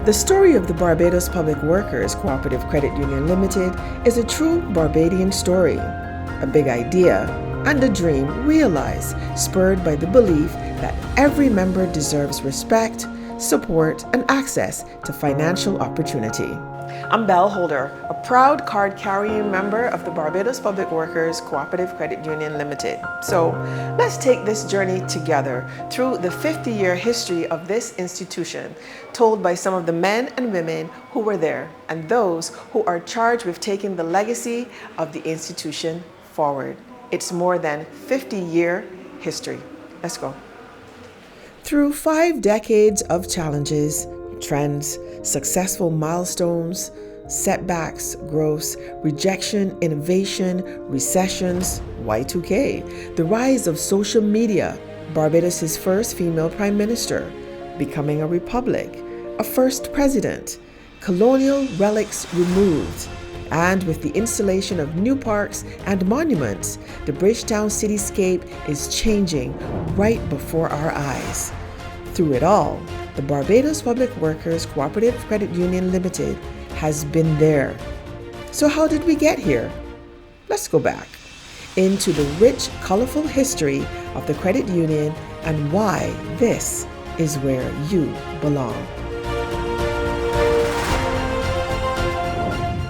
The story of the Barbados Public Workers Cooperative Credit Union Limited is a true Barbadian story, a big idea and a dream realized, spurred by the belief that every member deserves respect, support, and access to financial opportunity. I'm Belle Holder, a proud card-carrying member of the Barbados Public Workers Cooperative Credit Union Limited. So let's take this journey together through the 50-year history of this institution, told by some of the men and women who were there and those who are charged with taking the legacy of the institution forward. It's more than 50-year history. Let's go. Through 5 decades of challenges, trends, successful milestones, setbacks, growth, rejection, innovation, recessions, Y2K, the rise of social media, Barbados' first female prime minister, becoming a republic, a first president, colonial relics removed, and with the installation of new parks and monuments, the Bridgetown cityscape is changing right before our eyes. Through it all, the Barbados Public Workers Cooperative Credit Union Limited has been there. So how did we get here? Let's go back into the rich, colorful history of the credit union and why this is where you belong.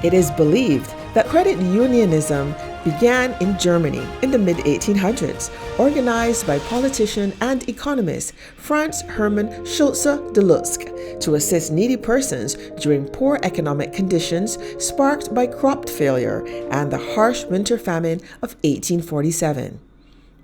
It is believed that credit unionism began in Germany in the mid-1800s, organized by politician and economist Franz Hermann Schulze de Lusk to assist needy persons during poor economic conditions sparked by crop failure and the harsh winter famine of 1847.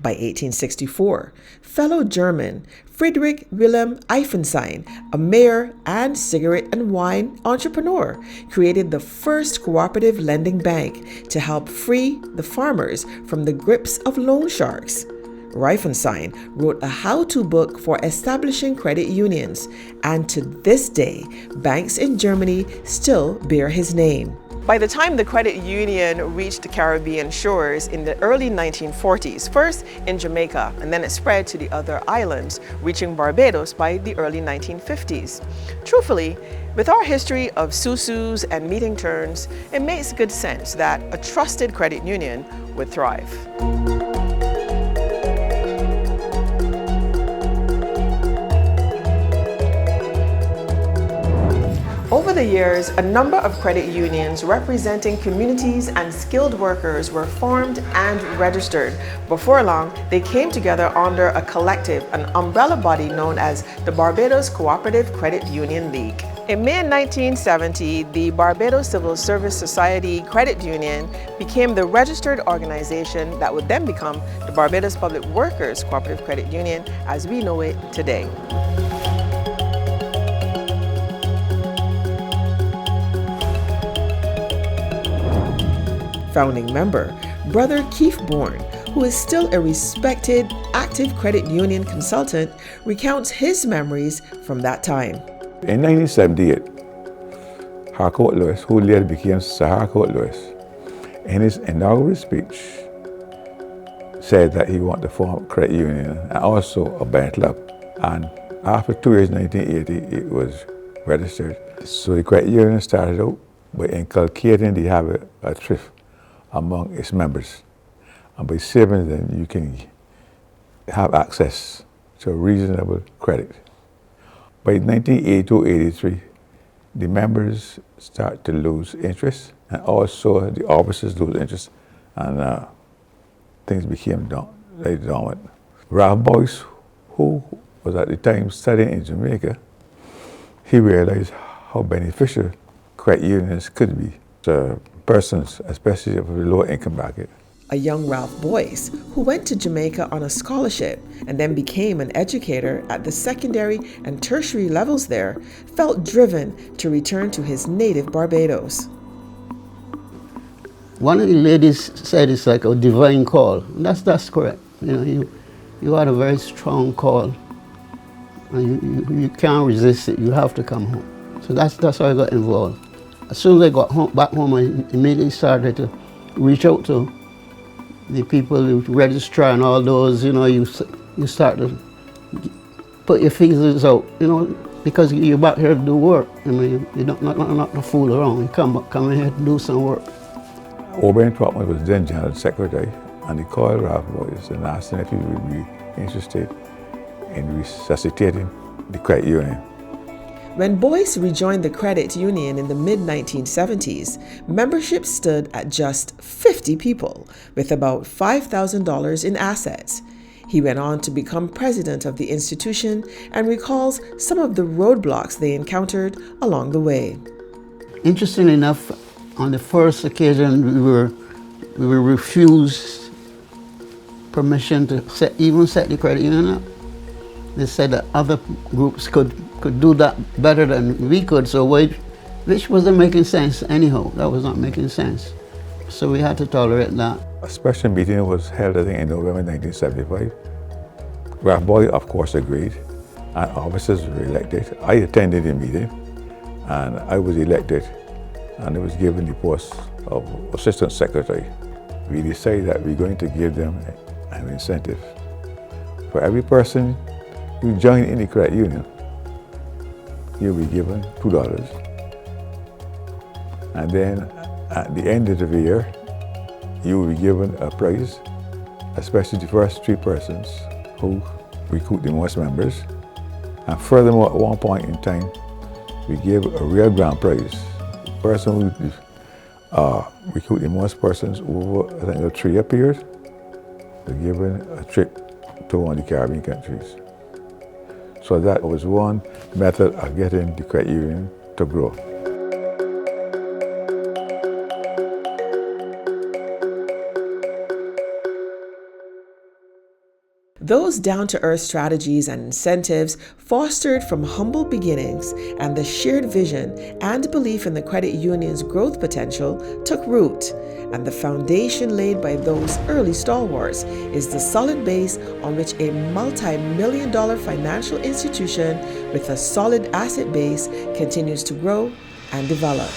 By 1864, fellow German Friedrich Wilhelm Eifenstein, a mayor and cigarette and wine entrepreneur, created the first cooperative lending bank to help free the farmers from the grips of loan sharks. Reifenstein wrote a how-to book for establishing credit unions, and to this day, banks in Germany still bear his name. By the time the credit union reached the Caribbean shores in the early 1940s, first in Jamaica, and then it spread to the other islands, reaching Barbados by the early 1950s. Truthfully, with our history of susus and meeting turns, it makes good sense that a trusted credit union would thrive. Over the years, a number of credit unions representing communities and skilled workers were formed and registered. Before long, they came together under a collective, an umbrella body known as the Barbados Cooperative Credit Union League. In May 1970, the Barbados Civil Service Society Credit Union became the registered organization that would then become the Barbados Public Workers Cooperative Credit Union as we know it today. Founding member, Brother Keith Bourne, who is still a respected, active credit union consultant, recounts his memories from that time. In 1978, Harcourt Lewis, who later became Sir Harcourt Lewis, in his inaugural speech, said that he wanted to form a credit union and also a bank club. And after 2 years, in 1980, it was registered. So the credit union started out by inculcating the habit of thrift among its members, and by saving them you can have access to reasonable credit. By 1982-83, the members start to lose interest, and also the officers lose interest, and things became very dormant. Ralph Boyce, who was at the time studying in Jamaica, he realized how beneficial credit unions could be to persons, especially of the lower income bracket. A young Ralph Boyce, who went to Jamaica on a scholarship and then became an educator at the secondary and tertiary levels there, felt driven to return to his native Barbados. One of the ladies said it's like a divine call. And that's correct. You had a very strong call, and you can't resist it. You have to come home. So that's how I got involved. As soon as I got back home, I immediately started to reach out to the people who register and all those. You start to put your feelers out. because you're back here to do work. I mean, you don't not to fool around. You come in here to do some work. O'Brien Trotman was then General Secretary, and he called Ralph Boyce and asked him if he would be interested in resuscitating the credit union. When Boyce rejoined the credit union in the mid-1970s, membership stood at just 50 people, with about $5,000 in assets. He went on to become president of the institution and recalls some of the roadblocks they encountered along the way. Interestingly enough, on the first occasion, we were refused permission to set the credit union up. They said that other groups could do that better than we could, so which wasn't making sense anyhow. That was not making sense. So we had to tolerate that. A special meeting was held, I think, in November 1975. Ralph Boyce, of course, agreed, and officers were elected. I attended the meeting, and I was elected, and I was given the post of Assistant Secretary. We decided that we're going to give them an incentive. For every person who joined in the credit union, you'll be given $2. And then at the end of the year, you will be given a prize, especially the first 3 persons who recruit the most members. And furthermore, at one point in time, we gave a real grand prize. The person who recruit the most persons over, I think, a 3-year period, was given a trip to one of the Caribbean countries. So that was one method of getting the credit union to grow. Those down-to-earth strategies and incentives fostered from humble beginnings and the shared vision and belief in the credit union's growth potential took root, and the foundation laid by those early stalwarts is the solid base on which a multi-million-dollar financial institution with a solid asset base continues to grow and develop.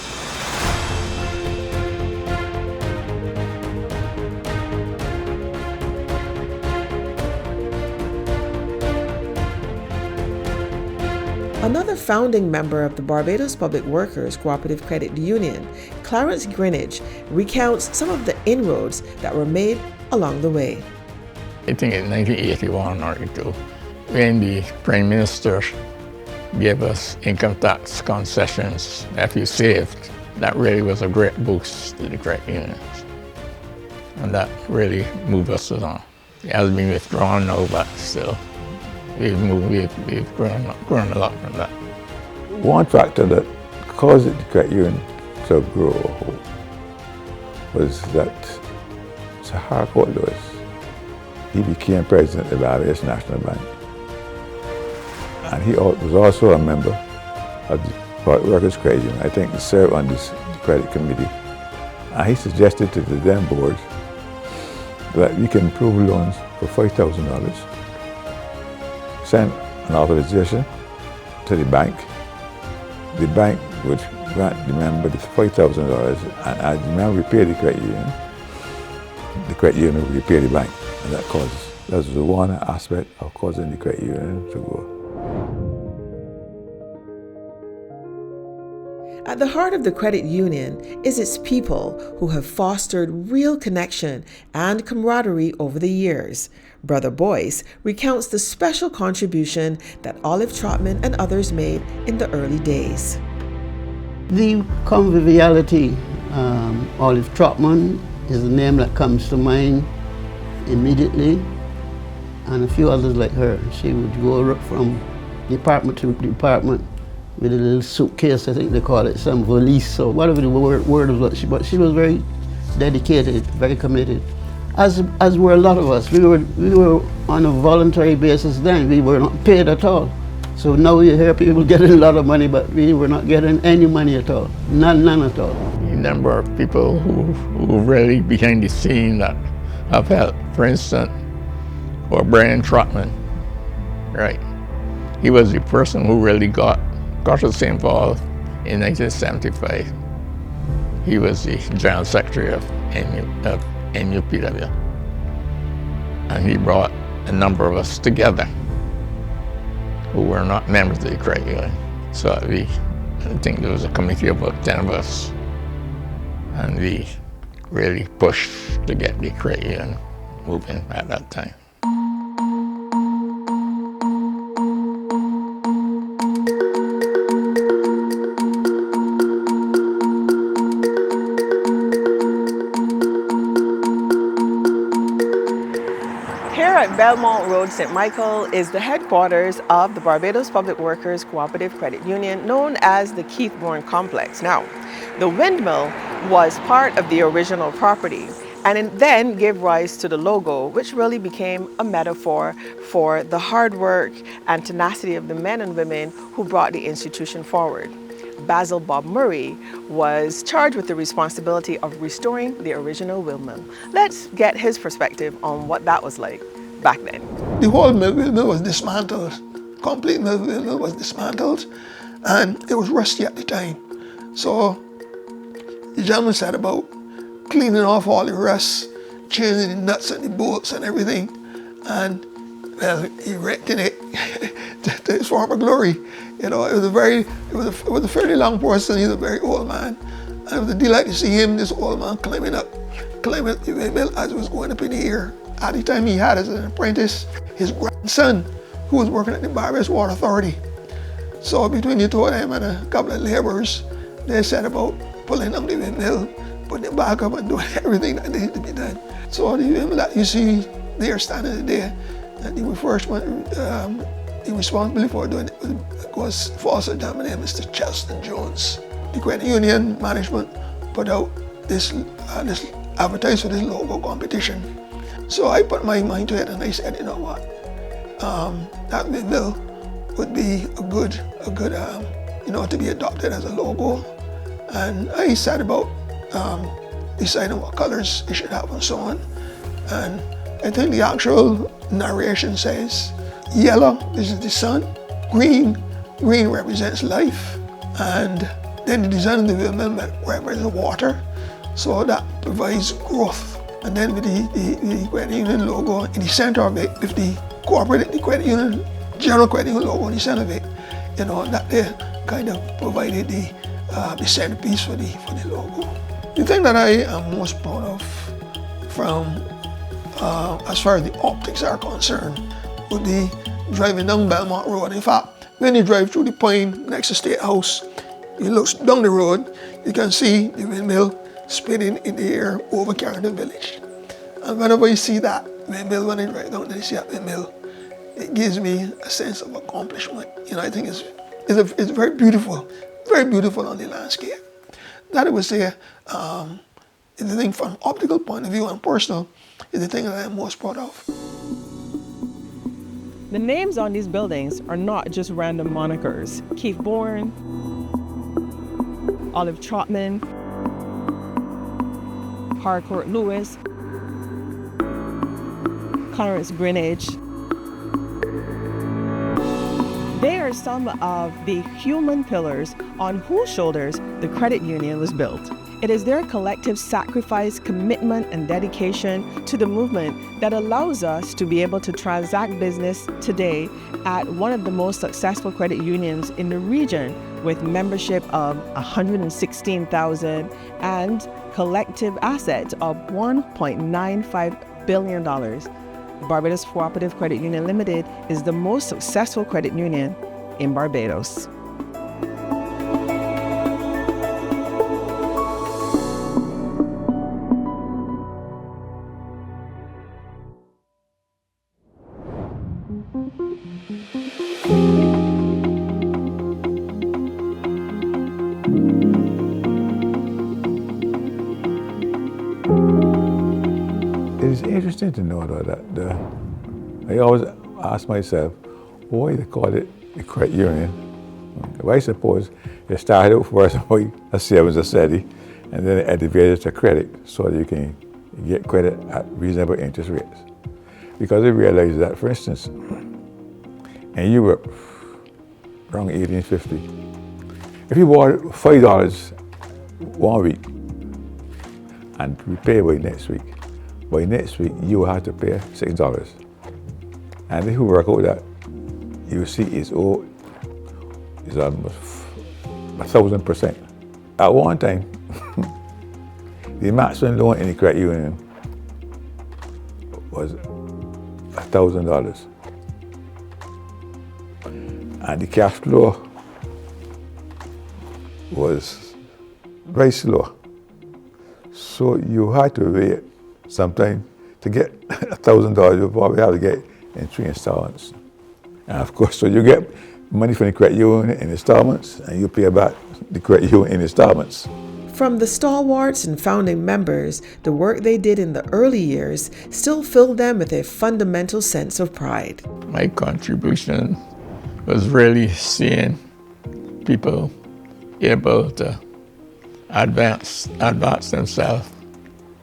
Another founding member of the Barbados Public Workers Cooperative Credit Union, Clarence Greenidge, recounts some of the inroads that were made along the way. I think in 1981 or 82, when the Prime Minister gave us income tax concessions that we saved, that really was a great boost to the credit unions. And that really moved us along. It has been withdrawn now, but still. We've grown a lot from that. One factor that caused the credit union to grow was that Sir Harcourt Lewis, he became president of the Barbados National Bank. And he was also a member of the Public Workers Credit Union. I think he served on this credit committee. And he suggested to the then board that we can approve loans for $5,000. Send an authorization to the bank. The bank would grant the member the $5,000, and as the member repay the credit union would repay the bank. And that was the one aspect of causing the credit union to grow. At the heart of the credit union is its people who have fostered real connection and camaraderie over the years. Brother Boyce recounts the special contribution that Olive Trotman and others made in the early days. The conviviality, Olive Trotman is the name that comes to mind immediately, and a few others like her. She would go from department to department with a little suitcase, I think they call it, some valise or whatever the word was, but she was very dedicated, very committed. As were a lot of us. We were on a voluntary basis then. We were not paid at all. So now you hear people getting a lot of money, but we were not getting any money at all, none at all. A number of people who really behind the scene that have helped. For instance, Brian Trotman, right? He was the person who really got us involved in 1975. He was the General Secretary of NUPW. And he brought a number of us together who were not members of the credit union. So I think there was a committee of about 10 of us, and we really pushed to get the credit union moving at that time. Here at Belmont Road, St. Michael is the headquarters of the Barbados Public Workers Cooperative Credit Union, known as the Keithbourne Complex. Now, the windmill was part of the original property, and it then gave rise to the logo, which really became a metaphor for the hard work and tenacity of the men and women who brought the institution forward. Basil Bob Murray was charged with the responsibility of restoring the original windmill. Let's get his perspective on what that was like back then. The whole mill was dismantled. Complete mill was dismantled, and it was rusty at the time. So the gentleman said about cleaning off all the rust, changing the nuts and the bolts and everything, and well, he erected it to his former glory. You know, it was a fairly long person. He's a very old man, and it was a delight to see him, this old man, climbing up the windmill as it was going up in the air. At the time, he had as an apprentice his grandson, who was working at the Barbados Water Authority. So between the two of them and a couple of laborers, they set about pulling down the windmill, putting it back up, and doing everything that needed to be done. So the windmill that you see there standing there, and the first one, the responsibility for doing it falls to a gentleman named Mr. Chelston Jones. The credit union management put out this advertise for this logo competition. So I put my mind to it, and I said, you know what, that windmill would be a good, to be adopted as a logo. And I said about deciding what colors it should have and so on. And I think the actual narration says, yellow, this is the sun, green represents life, and then the design of the windmill represents water, so that provides growth. And then with the credit union logo in the center of it, with the credit union, general credit union logo in the center of it, you know, that they kind of provided the centerpiece for the logo. The thing that I am most proud of from as far as the optics are concerned would be driving down Belmont Road. In fact, when you drive through the point next to State House, you look down the road, you can see the windmill spinning in the air over Carrington Village. And whenever you see that windmill, when I drive down and you see that windmill, it gives me a sense of accomplishment. You know, I think it's very beautiful on the landscape. That I would say, is the thing from optical point of view and personal, is the thing that I'm most proud of. The names on these buildings are not just random monikers. Keithbourne, Olive Trotman, Harcourt Lewis, Clarence Greenidge. They are some of the human pillars on whose shoulders the credit union was built. It is their collective sacrifice, commitment, and dedication to the movement that allows us to be able to transact business today at one of the most successful credit unions in the region, with membership of 116,000 and collective assets of $1.95 billion. Barbados Cooperative Credit Union Limited is the most successful credit union in Barbados. It's interesting to know though that I always ask myself, why they call it the credit union? Well, I suppose it started out first by a savings society, and then it elevated to credit so that you can get credit at reasonable interest rates. Because they realized that, for instance, in Europe, around 1850, if you borrowed $5 1 week and repay by next week you will have to pay $6. And if you work out that you see it's almost 1,000%. At one time, the maximum loan in the credit union was $1,000. And the cash flow was very slow. So you had to wait sometime to get $1,000. You probably have to get in 3 installments. And of course, so you get money from the credit union in installments, and you pay back the credit union in installments. From the stalwarts and founding members, the work they did in the early years still filled them with a fundamental sense of pride. My contribution was really seeing people able to advance themselves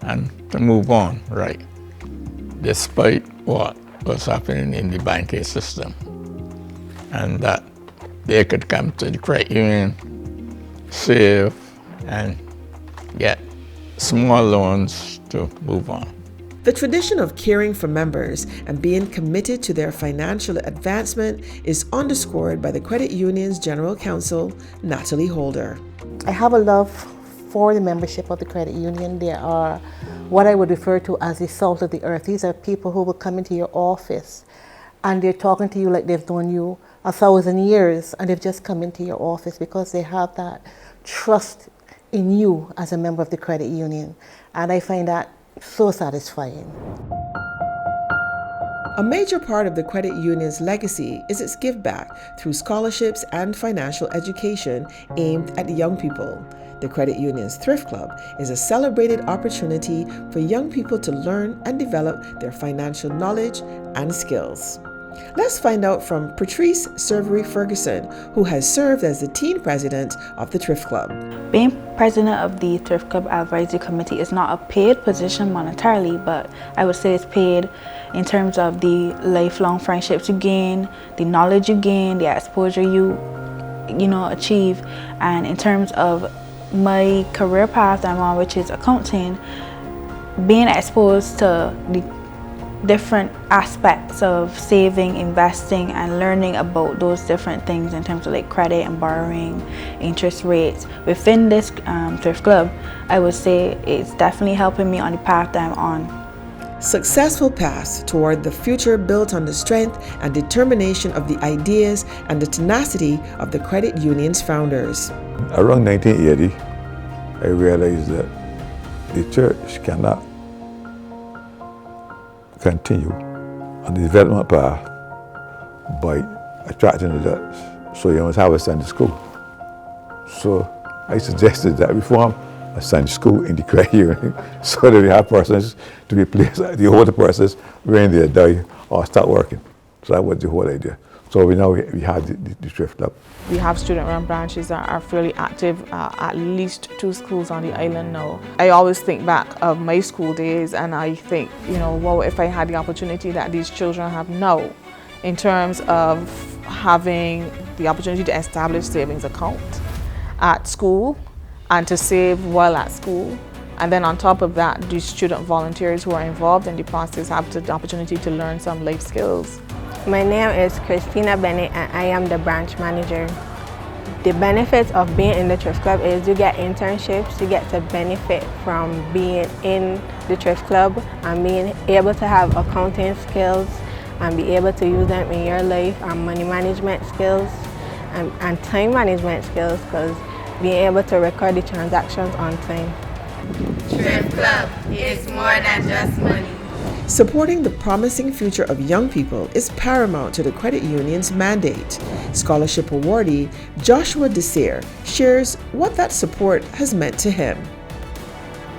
and to move on, right, despite what was happening in the banking system, and that they could come to the credit union, save, and get small loans to move on. The tradition of caring for members and being committed to their financial advancement is underscored by the credit union's General Counsel, Natalie Holder. I have a love for the membership of the credit union. They are what I would refer to as the salt of the earth. These are people who will come into your office and they're talking to you like they've known you 1,000 years, and they've just come into your office because they have that trust in you as a member of the credit union. And I find that so satisfying. A major part of the credit union's legacy is its give back through scholarships and financial education aimed at young people. The credit union's Thrift Club is a celebrated opportunity for young people to learn and develop their financial knowledge and skills. Let's find out from Patrice Cervery Ferguson, who has served as the teen president of the Thrift Club. Being president of the Thrift Club Advisory Committee is not a paid position monetarily, but I would say it's paid in terms of the lifelong friendships you gain, the knowledge you gain, the exposure you achieve, and in terms of my career path I'm on, which is accounting, being exposed to the different aspects of saving, investing, and learning about those different things in terms of like credit and borrowing, interest rates within this Thrift Club, I would say it's definitely helping me on the path that I'm on. Successful paths toward the future built on the strength and determination of the ideas and the tenacity of the credit union's founders. Around 1980, I realized that the church cannot continue on the development path by attracting the Dutch. So you must have a Sunday school. So I suggested that we form a Sunday school in the credit union so that we have persons to replace the older persons when they die or start working. So that was the whole idea. So we have the Thrift Club. We have student-run branches that are fairly active, at least 2 schools on the island now. I always think back of my school days and I think, well, if I had the opportunity that these children have now in terms of having the opportunity to establish savings account at school and to save while at school. And then on top of that, the student volunteers who are involved in the process have the opportunity to learn some life skills. My name is Christina Bennett and I am the branch manager. The benefits of being in the Thrift Club is you get internships, you get to benefit from being in the Thrift Club and being able to have accounting skills and be able to use them in your life, and money management skills and time management skills, because being able to record the transactions on time. Thrift Club is more than just money. Supporting the promising future of young people is paramount to the credit union's mandate. Scholarship awardee Joshua Desir shares what that support has meant to him.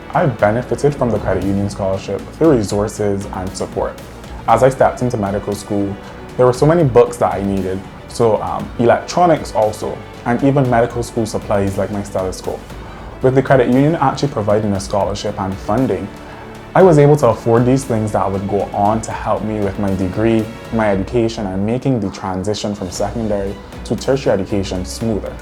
I've benefited from the credit union scholarship through resources and support. As I stepped into medical school, there were so many books that I needed, so electronics also, and even medical school supplies like my stethoscope. With the credit union actually providing a scholarship and funding, I was able to afford these things that would go on to help me with my degree, my education, and making the transition from secondary to tertiary education smoother.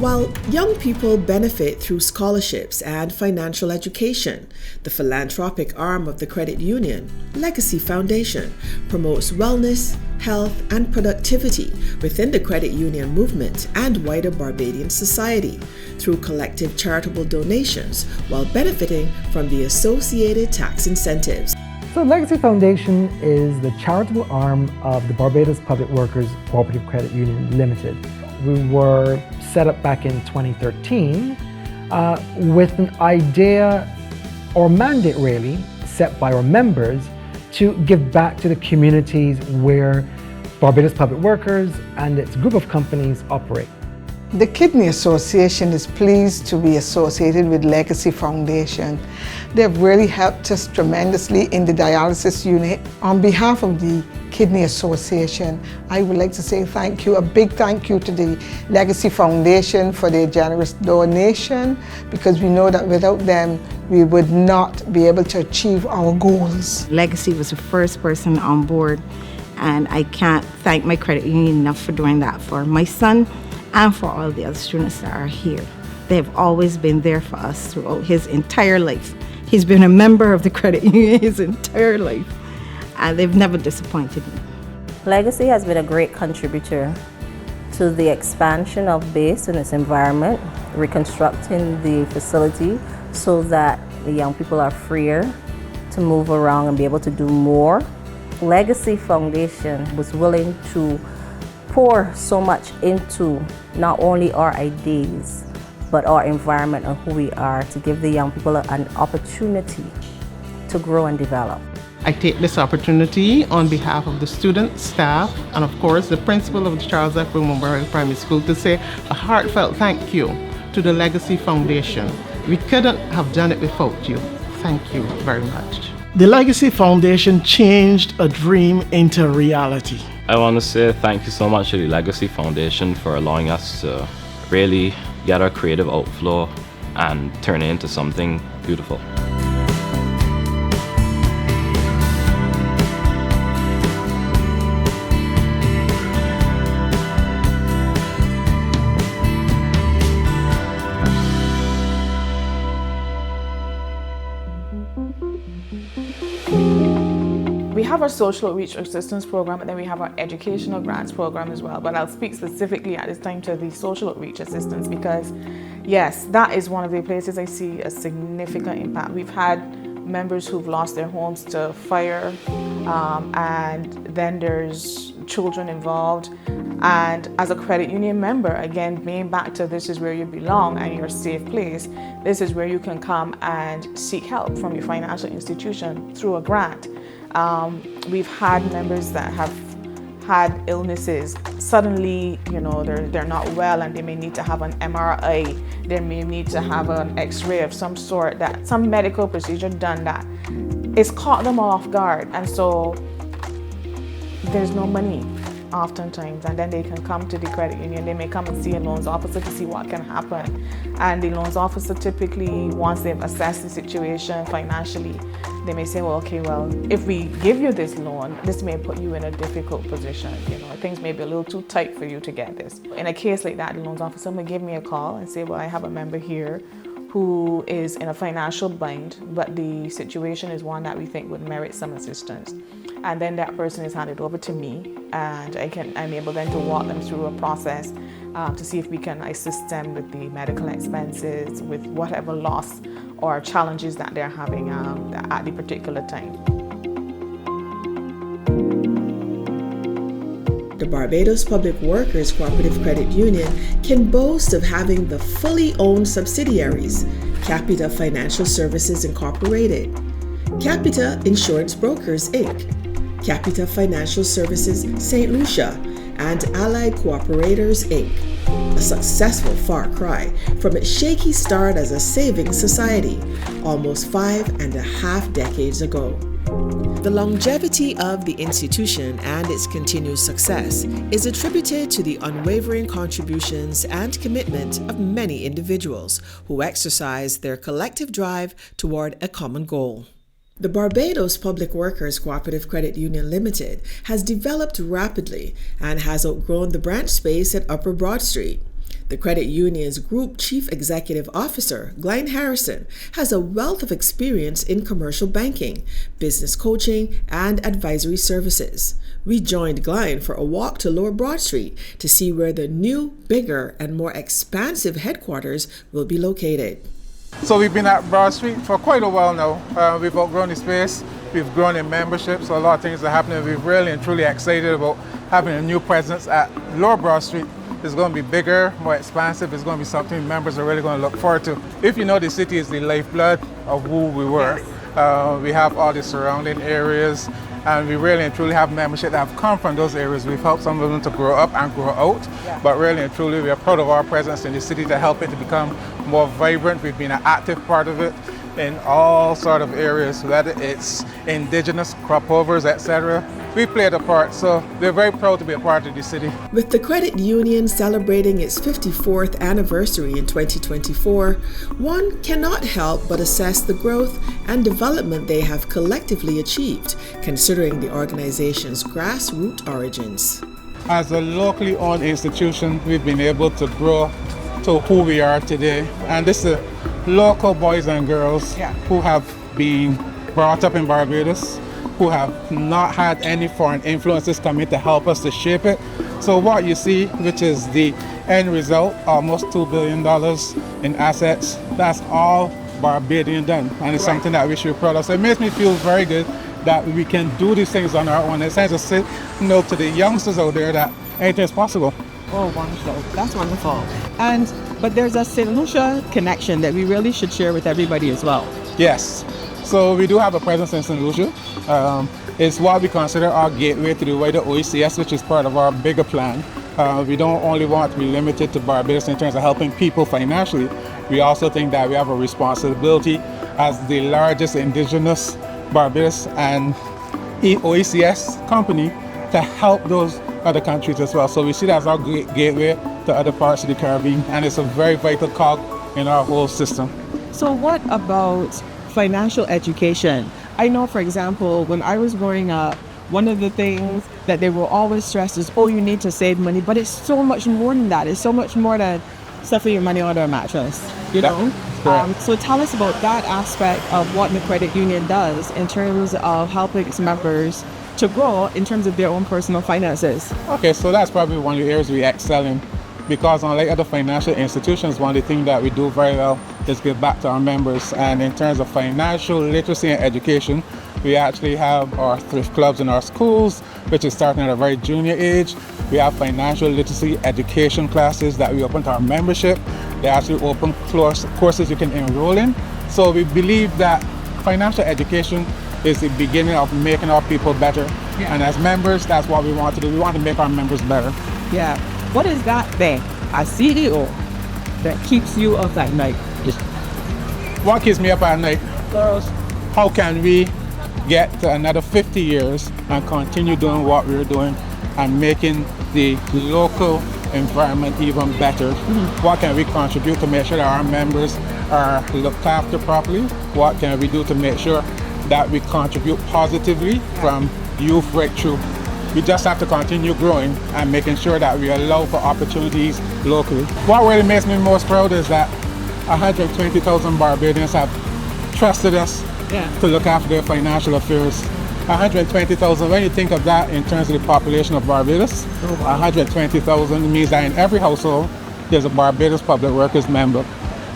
While young people benefit through scholarships and financial education, the philanthropic arm of the credit union, Legacy Foundation, promotes wellness, health, and productivity within the credit union movement and wider Barbadian society through collective charitable donations while benefiting from the associated tax incentives. So Legacy Foundation is the charitable arm of the Barbados Public Workers Co-operative Credit Union Limited. We were set up back in 2013 with an idea or mandate really set by our members to give back to the communities where Barbados Public Workers and its group of companies operate. The Kidney Association is pleased to be associated with Legacy Foundation. They have really helped us tremendously in the dialysis unit. On behalf of the Kidney Association, I would like to say thank you, a big thank you to the Legacy Foundation for their generous donation, because we know that without them, we would not be able to achieve our goals. Legacy was the first person on board, and I can't thank my credit union enough for doing that for my son and for all the other students that are here. They've always been there for us throughout his entire life. He's been a member of the credit union his entire life, and they've never disappointed me. Legacy has been a great contributor to the expansion of base and its environment, reconstructing the facility so that the young people are freer to move around and be able to do more. Legacy Foundation was willing to pour so much into not only our ideas, but our environment and who we are, to give the young people an opportunity to grow and develop. I take this opportunity on behalf of the students, staff, and of course the principal of the Charles F. Memorial Primary School to say a heartfelt thank you to the Legacy Foundation. We couldn't have done it without you. Thank you very much. The Legacy Foundation changed a dream into reality. I want to say thank you so much to the Legacy Foundation for allowing us to really get our creative outflow and turn it into something beautiful. We have our social outreach assistance program, and then we have our educational grants program as well. But I'll speak specifically at this time to the social outreach assistance because, yes, that is one of the places I see a significant impact. We've had members who've lost their homes to fire, and then there's children involved. And as a credit union member, again, being back to this is where you belong and your safe place, this is where you can come and seek help from your financial institution through a grant. We've had members that have had illnesses. Suddenly, you know, they're not well and they may need to have an MRI. They may need to have an X-ray of some sort, that some medical procedure done that it's caught them off guard. And so there's no money oftentimes, and then they can come to the credit union. They may come and see a loans officer to see what can happen, and the loans officer typically, once they've assessed the situation financially, they may say, well, okay, well, if we give you this loan, this may put you in a difficult position. You know, things may be a little too tight for you to get this. In a case like that, the loans officer may give me a call and say, well, I have a member here who is in a financial bind, but the situation is one that we think would merit some assistance. And then that person is handed over to me, and I'm able then to walk them through a process to see if we can assist them with the medical expenses, with whatever loss or challenges that they're having at the particular time. The Barbados Public Workers Cooperative Credit Union can boast of having the fully owned subsidiaries, Capita Financial Services Incorporated, Capita Insurance Brokers Inc., Capita Financial Services St. Lucia, and Allied Cooperators Inc., a successful far cry from its shaky start as a savings society almost 5.5 decades ago. The longevity of the institution and its continued success is attributed to the unwavering contributions and commitment of many individuals who exercise their collective drive toward a common goal. The Barbados Public Workers Cooperative Credit Union Limited has developed rapidly and has outgrown the branch space at Upper Broad Street. The credit union's Group Chief Executive Officer, Glenn Harrison, has a wealth of experience in commercial banking, business coaching, and advisory services. We joined Glenn for a walk to Lower Broad Street to see where the new, bigger, and more expansive headquarters will be located. So we've been at Broad Street for quite a while now. We've outgrown the space, we've grown in membership, so a lot of things are happening. We're really and truly excited about having a new presence at Lower Broad Street. It's going to be bigger, more expansive. It's going to be something members are really going to look forward to. If you know, the city is the lifeblood of who we were. We have all the surrounding areas, and we really and truly have membership that have come from those areas. We've helped some of them to grow up and grow out, but really and truly we are proud of our presence in the city to help it to become more vibrant. We've been an active part of it in all sort of areas, whether it's indigenous, crop overs, etc. We played a part, so we're very proud to be a part of the city. With the credit union celebrating its 54th anniversary in 2024, one cannot help but assess the growth and development they have collectively achieved, considering the organization's grassroots origins. As a locally owned institution, we've been able to grow to who we are today. And this is local boys and girls who have been brought up in Barbados, who have not had any foreign influences come in to help us to shape it. So what you see, which is the end result, almost $2 billion in assets, that's all Barbadian done. And it's something that we should be proud of. So it makes me feel very good that we can do these things on our own. It sends a signal to the youngsters out there that anything is possible. Oh, wonderful. That's wonderful. But there's a St. Lucia connection that we really should share with everybody as well. Yes. So we do have a presence in St. Lucia. It's what we consider our gateway to the wider OECS, which is part of our bigger plan. We don't only want to be limited to Barbados in terms of helping people financially. We also think that we have a responsibility as the largest indigenous Barbados and OECS company to help those other countries as well. So we see that as our gateway to other parts of the Caribbean, and it's a very vital cog in our whole system. So what about financial education? I know, for example, when I was growing up, one of the things that they will always stress is, oh, you need to save money, but it's so much more than that. It's so much more than stuffing your money under a mattress, you know? So tell us about that aspect of what the credit union does in terms of helping its members to grow in terms of their own personal finances. Okay, so that's probably one of the areas we excel in, because unlike other financial institutions, one of the things that we do very well is give back to our members. And in terms of financial literacy and education, we actually have our thrift clubs in our schools, which is starting at a very junior age. We have financial literacy education classes that we open to our membership. They actually open courses you can enroll in. So we believe that financial education is the beginning of making our people better. And as members, that's what we want to do. We want to make our members better. Yeah. What is that thing, a CEO, that keeps you up at night? What keeps me up at night? How can we get to another 50 years and continue doing what we're doing and making the local environment even better? What can we contribute to make sure that our members are looked after properly? What can we do to make sure that we contribute positively from youth right through? We just have to continue growing and making sure that we allow for opportunities locally. What really makes me most proud is that 120,000 Barbadians have trusted us to look after their financial affairs. 120,000, when you think of that in terms of the population of Barbados, 120,000 means that in every household there's a Barbados Public Workers member.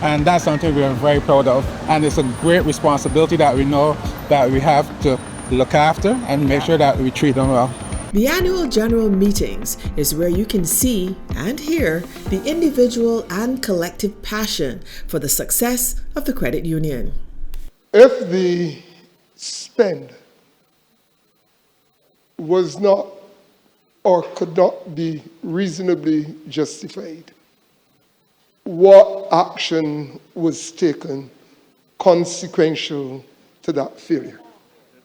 And that's something we are very proud of. And it's a great responsibility that we know that we have to look after and make sure that we treat them well. The annual general meetings is where you can see and hear the individual and collective passion for the success of the credit union. If the spend was not or could not be reasonably justified, what action was taken consequential to that failure?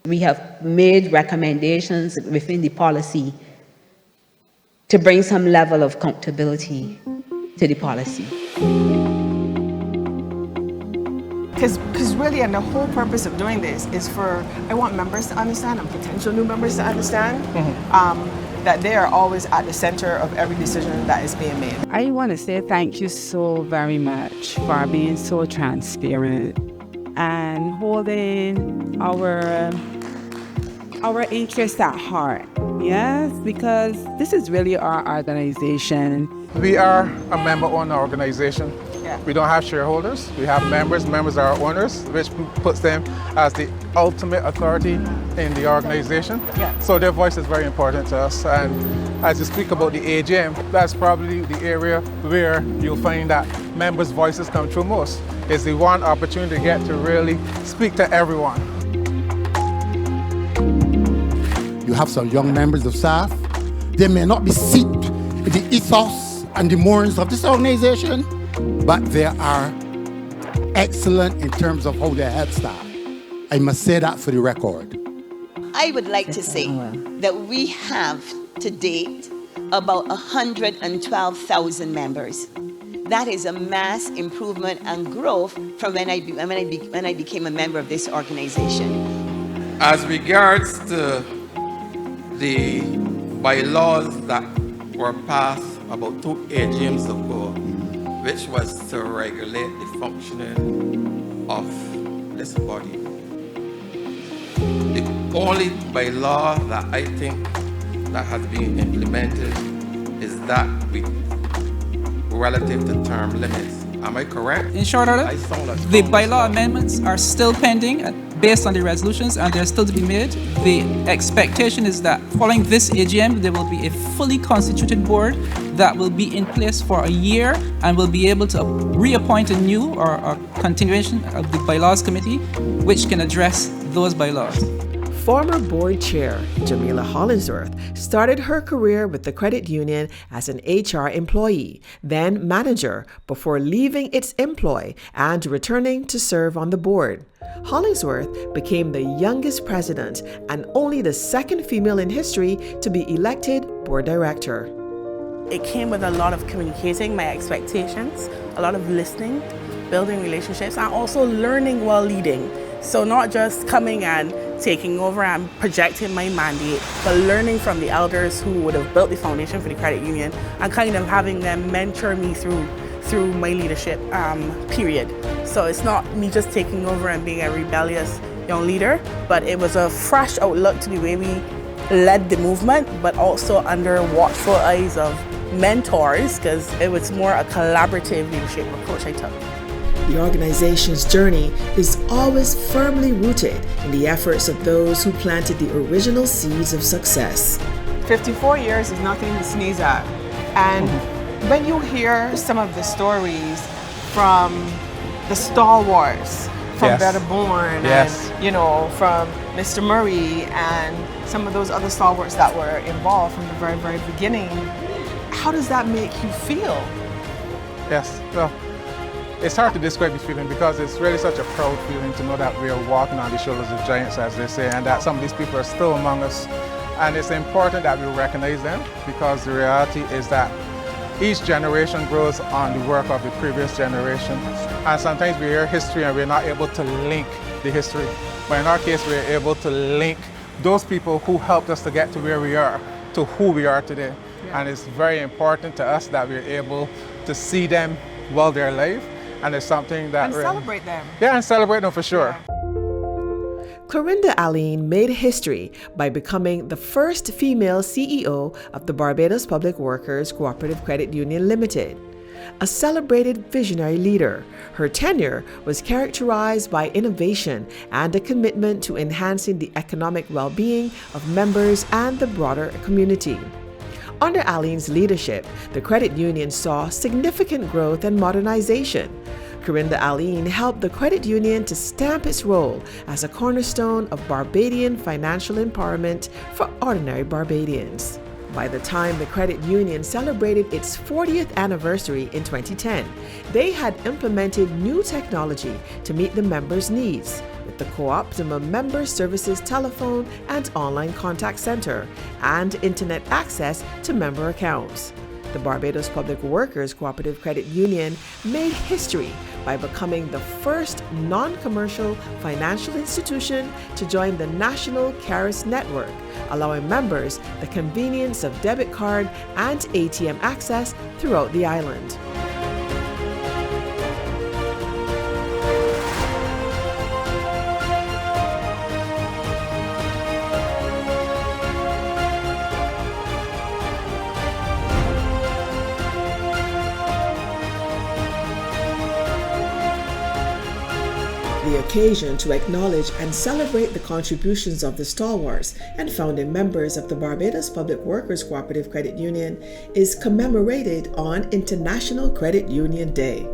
We have made recommendations within the policy to bring some level of accountability to the policy. Because really, and the whole purpose of doing this is I want members to understand and potential new members to understand that they are always at the center of every decision that is being made. I want to say thank you so very much for being so transparent and holding our interests at heart. Yes, because this is really our organization. We are a member-owned organization. Yeah. We don't have shareholders. We have members. Members are owners, which puts them as the ultimate authority in the organization. Yeah. So their voice is very important to us. And as you speak about the AGM, that's probably the area where you'll find that members' voices come through most. It's the one opportunity to get to really speak to everyone. You have some young members of staff. They may not be steeped in the ethos and the morals of this organization, but they are excellent in terms of how they help staff. I must say that for the record. I would like to say that we have to date about 112,000 members. That is a mass improvement and growth from when I became a member of this organization. As regards to the bylaws that were passed about 2 AGMs ago, which was to regulate the functioning of this body. The only bylaw that I think that has been implemented is that relative to term limits. Am I correct? In short order, the bylaw amendments are still pending based on the resolutions, and they're still to be made. The expectation is that following this AGM, there will be a fully constituted board that will be in place for a year and will be able to reappoint a new or a continuation of the bylaws committee, which can address those bylaws. Former board chair Jamila Hollingsworth started her career with the credit union as an HR employee, then manager, before leaving its employ and returning to serve on the board. Hollingsworth became the youngest president and only the second female in history to be elected board director. It came with a lot of communicating my expectations, a lot of listening, building relationships, and also learning while leading. So not just coming and taking over and projecting my mandate, but learning from the elders who would have built the foundation for the credit union and kind of having them mentor me through my leadership period. So it's not me just taking over and being a rebellious young leader, but it was a fresh outlook to the way we led the movement, but also under watchful eyes of mentors, because it was more a collaborative leadership approach I took. The organization's journey is always firmly rooted in the efforts of those who planted the original seeds of success. 54 years is nothing to sneeze at. And when you hear some of the stories from the stalwarts, from Better Born, and from Mr. Murray and some of those other stalwarts that were involved from the very, very beginning, how does that make you feel? Yes, well, it's hard to describe the feeling because it's really such a proud feeling to know that we are walking on the shoulders of giants, as they say, and that some of these people are still among us. And it's important that we recognize them, because the reality is that each generation grows on the work of the previous generation. And sometimes we hear history and we're not able to link the history. But in our case, we're able to link those people who helped us to get to where we are, to who we are today. Yeah. And it's very important to us that we're able to see them while they're alive. And it's something that... And celebrate them. Yeah, and celebrate them for sure. Yeah. Clorinda Aline made history by becoming the first female CEO of the Barbados Public Workers Co-operative Credit Union Limited. A celebrated visionary leader, her tenure was characterized by innovation and a commitment to enhancing the economic well-being of members and the broader community. Under Aline's leadership, the credit union saw significant growth and modernization. Clorinda Aline helped the credit union to stamp its role as a cornerstone of Barbadian financial empowerment for ordinary Barbadians. By the time the credit union celebrated its 40th anniversary in 2010, they had implemented new technology to meet the members' needs, with the Co-optimum Member Services telephone and online contact center, and internet access to member accounts. the Barbados Public Workers Cooperative Credit Union made history by becoming the first non-commercial financial institution to join the National CARIS network, allowing members the convenience of debit card and ATM access throughout the island. The occasion to acknowledge and celebrate the contributions of the stalwarts and founding members of the Barbados Public Workers Cooperative Credit Union is commemorated on International Credit Union Day.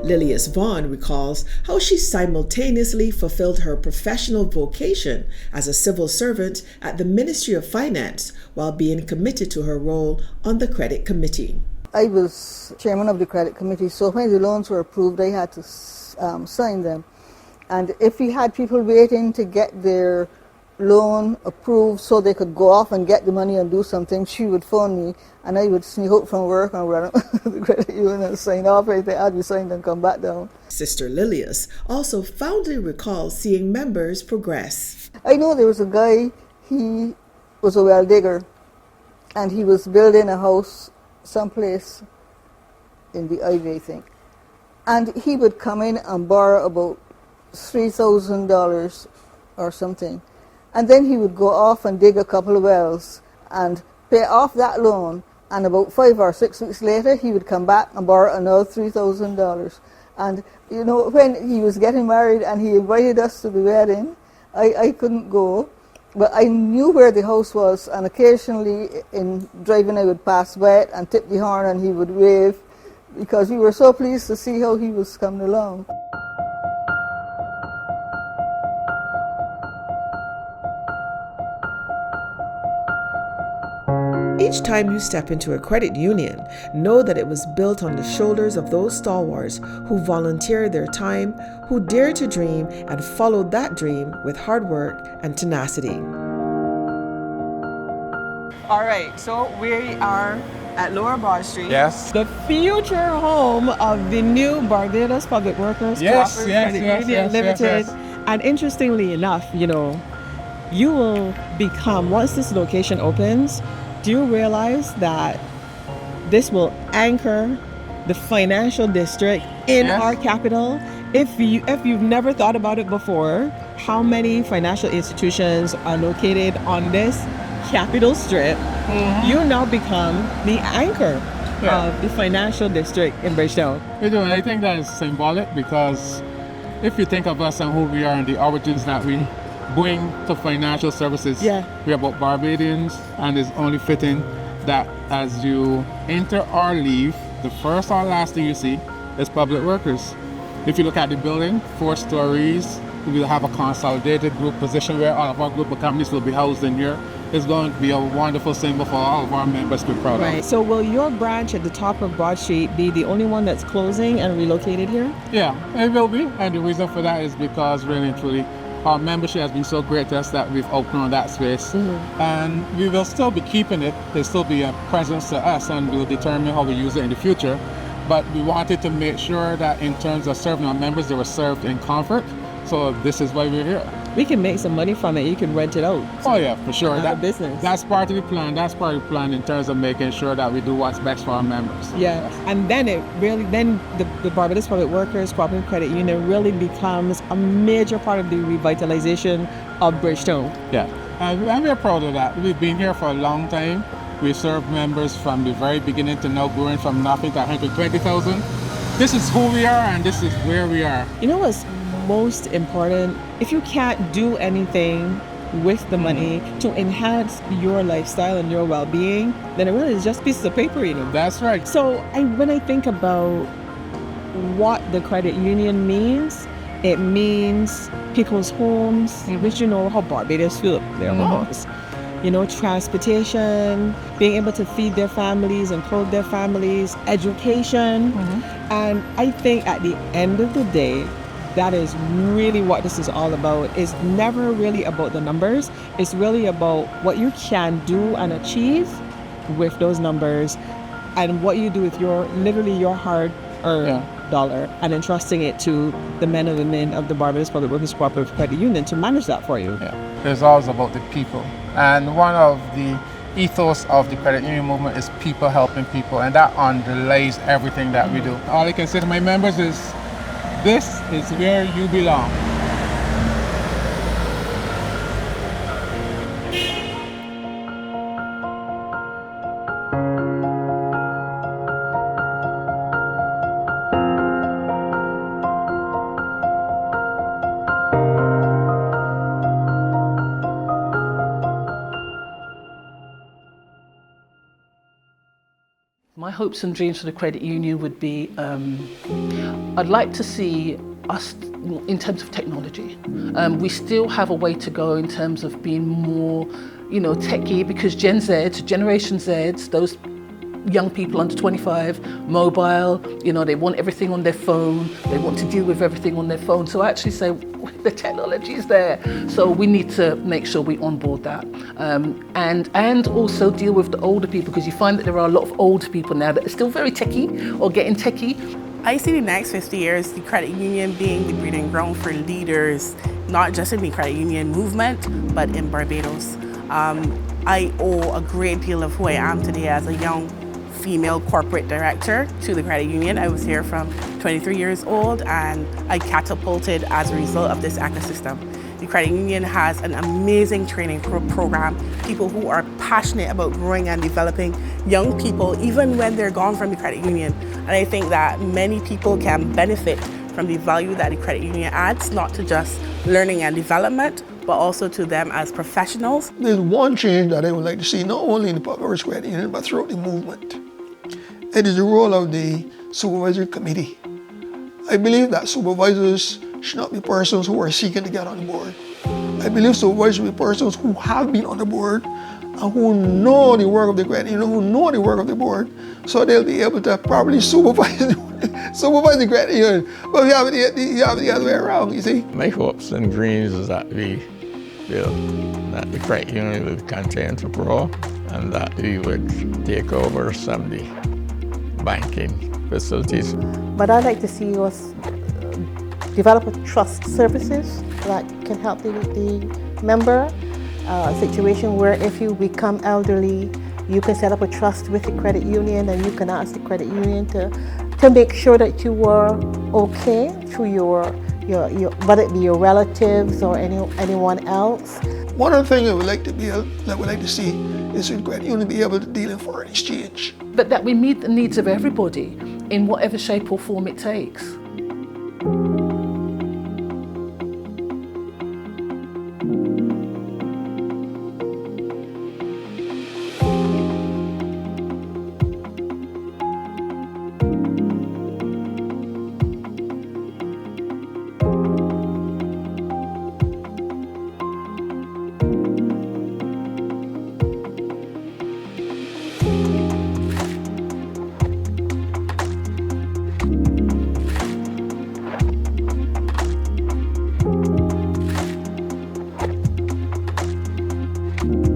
Lilias Vaughn recalls how she simultaneously fulfilled her professional vocation as a civil servant at the Ministry of Finance while being committed to her role on the credit committee. I was chairman of the credit committee, so when the loans were approved, I had to sign them. And if we had people waiting to get their loan approved so they could go off and get the money and do something, she would phone me and I would sneak out from work and run up to the credit union and sign off right there. I'd be signed and come back down. Sister Lilias also fondly recalls seeing members progress. I know there was a guy, he was a well digger and he was building a house someplace in the Ivy, I think. And he would come in and borrow about $3,000 or something. And then he would go off and dig a couple of wells and pay off that loan. And about 5 or 6 weeks later, he would come back and borrow another $3,000. And, you know, when he was getting married and he invited us to the wedding, I couldn't go. But I knew where the house was, and occasionally in driving I would pass by it and tip the horn and he would wave, because we were so pleased to see how he was coming along. Each time you step into a credit union, know that it was built on the shoulders of those stalwarts who volunteered their time, who dared to dream and followed that dream with hard work and tenacity. All right, so we are at Lower Broad Street. Yes. The future home of the new Barbados Public Workers Cooperative Credit Union Limited. And interestingly enough, you know, you will become, once this location opens, do you realize that this will anchor the financial district in our capital? If you've never thought about it before, how many financial institutions are located on this capital strip? You now become the anchor of the financial district in Bridgetown. You know, I think that is symbolic, because if you think of us and who we are and the origins that we bring to financial services, we're about Barbadians, and it's only fitting that as you enter or leave, the first or last thing you see is public workers. If you look at the building, 4 stories, we will have a consolidated group position where all of our group of companies will be housed in here. It's going to be a wonderful symbol for all of our members to be proud of. So will your branch at the top of Broad Street be the only one that's closing and relocated here? Yeah, it will be, and the reason for that is because really and truly our membership has been so great to us that we've outgrown that space. And we will still be keeping it. There'll still be a presence to us, and we'll determine how we use it in the future. But we wanted to make sure that in terms of serving our members, they were served in comfort. So this is why we're here. We can make some money from it. You can rent it out. Oh yeah, for sure. That's a business. That's part of the plan. That's part of the plan in terms of making sure that we do what's best for our members. Yeah, and then the Barbados Public Workers Cooperative Credit Union really becomes a major part of the revitalization of Bridgetown. Yeah, and we're proud of that. We've been here for a long time. We served members from the very beginning to now, growing from nothing to 120,000. This is who we are, and this is where we are. You know what's most important? If you can't do anything with the money to enhance your lifestyle and your well-being, then it really is just pieces of paper, you know. That's right. So when I think about what the credit union means, it means people's homes, which you know how Barbados feel their homes. You know, transportation, being able to feed their families and clothe their families, education. And I think at the end of the day, that is really what this is all about. It's never really about the numbers. It's really about what you can do and achieve with those numbers and what you do with literally your hard-earned dollar and entrusting it to the men and women of the Barbados Public Workers Cooperative Credit Union to manage that for you. Yeah. It's always about the people. And one of the ethos of the credit union movement is people helping people, and that underlies everything that we do. All I can say to my members is, this is where you belong. My hopes and dreams for the credit union would be, I'd like to see us in terms of technology. We still have a way to go in terms of being more, techie, because Generation Zs, those young people under 25, mobile, they want everything on their phone, they want to deal with everything on their phone. So I actually say, the technology is there. So we need to make sure we onboard that. And also deal with the older people, because you find that there are a lot of older people now that are still very techie or getting techie. I see the next 50 years, the credit union being the breeding ground for leaders, not just in the credit union movement, but in Barbados. I owe a great deal of who I am today as a young female corporate director to the credit union. I was here from 23 years old and I catapulted as a result of this ecosystem. The credit union has an amazing training program, people who are passionate about growing and developing young people even when they're gone from the credit union. And I think that many people can benefit from the value that the credit union adds, not to just learning and development, but also to them as professionals. There's one change that I would like to see, not only in the Public Workers Credit Union, but throughout the movement. It is the role of the supervisory committee. I believe that supervisors should not be persons who are seeking to get on the board. I believe supervisors should be persons who have been on the board and who know the work of the credit union, who know the work of the board, so they'll be able to properly supervise the credit union. But you have the other way around, you see. My hopes and dreams is that we feel that the credit union will continue to grow and that we would take over some of the banking facilities. But I'd like to see us develop trust services that can help the member. A situation where if you become elderly, you can set up a trust with the credit union and you can ask the credit union to make sure that you are okay through your whether it be your relatives or anyone else. One of the things I would like to see is the credit union be able to deal in foreign exchange. But that we meet the needs of everybody in whatever shape or form it takes. you.